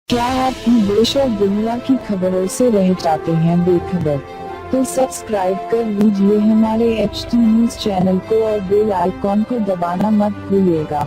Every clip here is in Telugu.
क्या आप देश और दुनिया की खबरों से रह जाते हैं बेखबर? तो सब्सक्राइब कर लीजिए हमारे HT न्यूज चैनल को और बेल आइकॉन को दबाना मत भूलिएगा।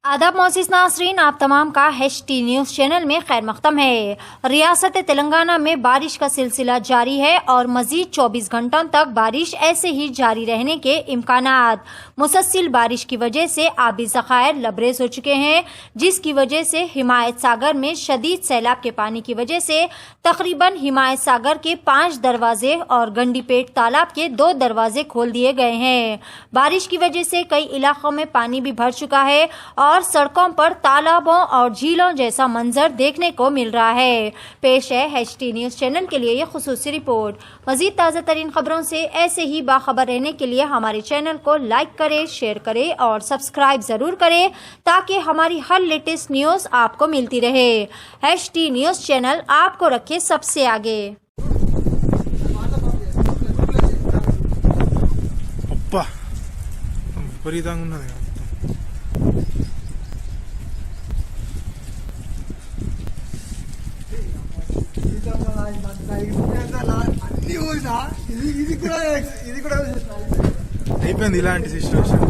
आदाब मोअज़्ज़िज़ नाज़रीन, आप तमाम का HT न्यूज़ चैनल में खैर मक़दम है। रियासत तेलंगाना में बारिश का सिलसिला जारी है और मज़ीद 24 घंटों तक बारिश ऐसे ही जारी रहने के इम्कानात। मुसलसल बारिश की वजह से आबी ज़खायर लबरेज हो चुके हैं, जिसकी वजह से हिमायत सागर में शदीद सैलाब के पानी की वजह से तकरीबन हिमायत सागर के 5 दरवाजे और गंडीपेट तालाब के 2 दरवाजे खोल दिए गए हैं। बारिश की वजह से कई इलाकों में पानी भी भर चुका है और सड़कों पर तालाबों और झीलों जैसा मंजर देखने को मिल रहा है। पेश है HT न्यूज़ चैनल के लिए ये खुसूसी रिपोर्ट। मजीद ताज़ा तरीन खबरों से ऐसे ही बाखबर रहने के लिए हमारे चैनल को लाइक करें, शेयर करें और सब्सक्राइब जरूर करें ताकि हमारी हर लेटेस्ट न्यूज़ आपको मिलती रहे। HT न्यूज़ चैनल आपको रखे सबसे आगे। అయిపోయింది ఇలాంటి సిచ్యువేషన్.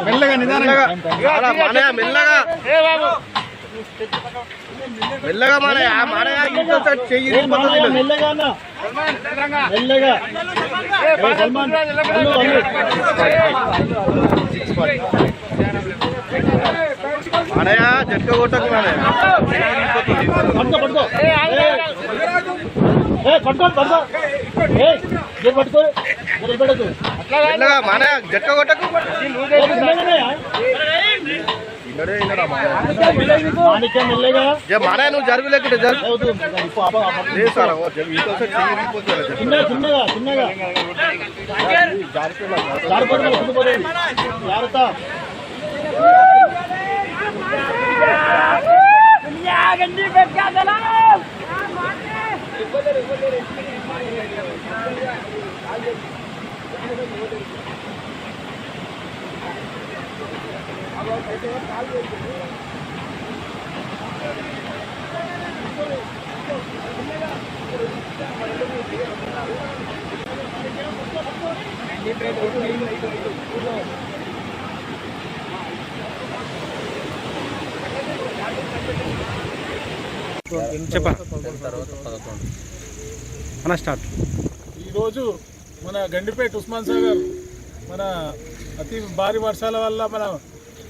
మెల్లగా నిదానంగా మెల్లగా మెల్లగా మానయా ఇంకోసారి చెయ్యి మెల్లగా మెల్లగా మానయా జట్క కొట్టకు మెల్లగా మానయా జట్క కొట్టకు మానయ్య నువ్వు జరుగులేకుంటే స్టార్ట్. ఈరోజు మన గండిపేట ఉస్మాన్ సాగర్ మన అతి భారీ వర్షాల వల్ల మన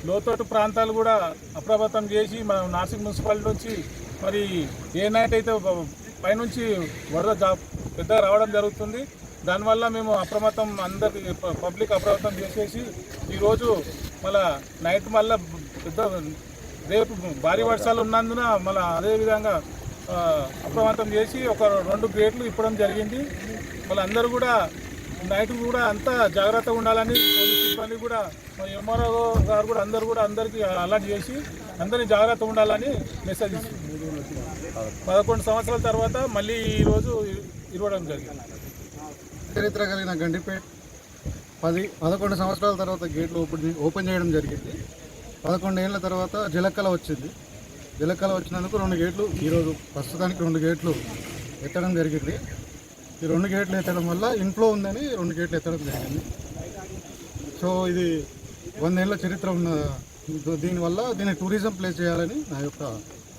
లోతట్టు ప్రాంతాలు కూడా అప్రమత్తం చేసి మన నాసిక్ మున్సిపాలిటీ నుంచి మరి ఏ నైట్ అయితే పైనుంచి వరద పెద్దగా రావడం జరుగుతుంది. దానివల్ల మేము అప్రమత్తం అందరికి పబ్లిక్ అప్రమత్తం చేసేసి ఈరోజు మళ్ళా నైట్ మళ్ళీ పెద్ద రేపు భారీ వర్షాలు ఉన్నందున మళ్ళీ అదేవిధంగా అప్రమత్తం చేసి ఒక 2 గేట్లు ఇప్పడం జరిగింది. మళ్ళీ అందరూ కూడా నైట్ కూడా అంతా జాగ్రత్తగా ఉండాలని పోలీస్ సిబ్బంది కూడా ఎంఆర్ఓ గారు కూడా అందరూ కూడా అందరికీ అలర్ట్ చేసి అందరినీ జాగ్రత్తగా ఉండాలని మెసేజ్ ఇస్తుంది. 11 సంవత్సరాల తర్వాత మళ్ళీ ఈరోజు ఇవ్వడం జరిగింది. చరిత్ర కలిగిన గండిపేట్ 11 సంవత్సరాల తర్వాత గేట్లు ఓపెన్ చేయడం జరిగింది. 11 ఏళ్ల తర్వాత జలకళ వచ్చింది. జలకళ వచ్చినందుకు 2 గేట్లు ఈరోజు ప్రస్తుతానికి 2 గేట్లు ఎత్తడం జరిగింది. ఈ 2 గేట్లు ఎత్తడం వల్ల ఇన్ఫ్లో ఉందని 2 గేట్లు ఎత్తడం జరిగింది. సో ఇది 100 ఏళ్ల చరిత్ర ఉన్న దీనివల్ల దీన్ని టూరిజం ప్లేస్ చేయాలని నా యొక్క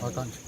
ఆకాంక్ష.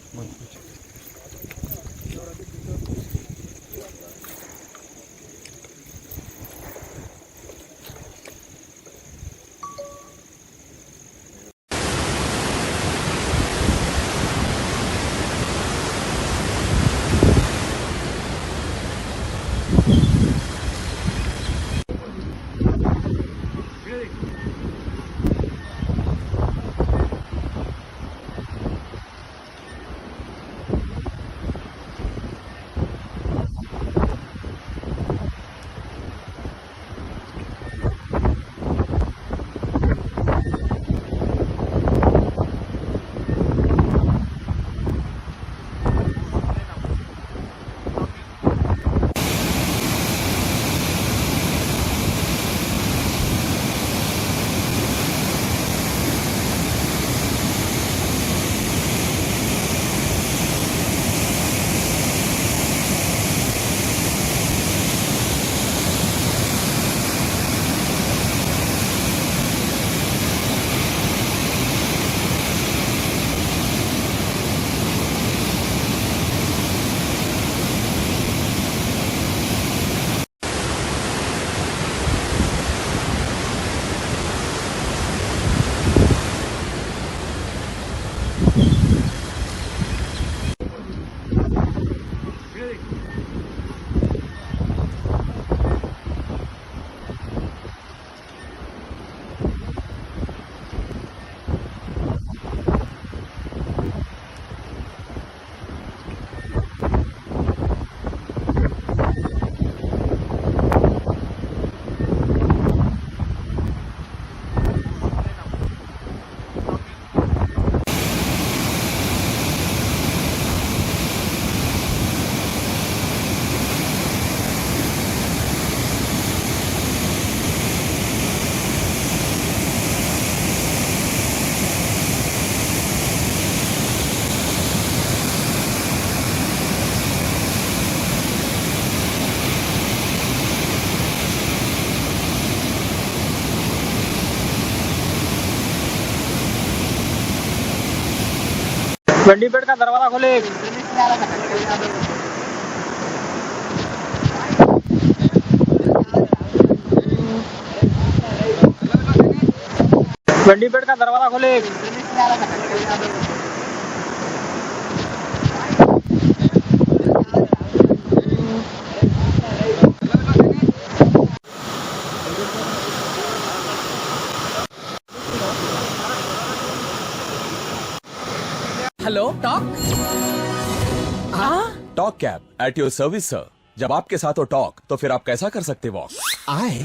गंडीपेट का दरवाजा खोले। गंडीपेट का दरवाजा खोले। Hello talk talk cab at your service sir. जब आपके साथ हो टॉक तो फिर आप कैसा कर सकते वॉक। आए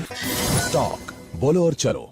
टॉक बोलो और चलो।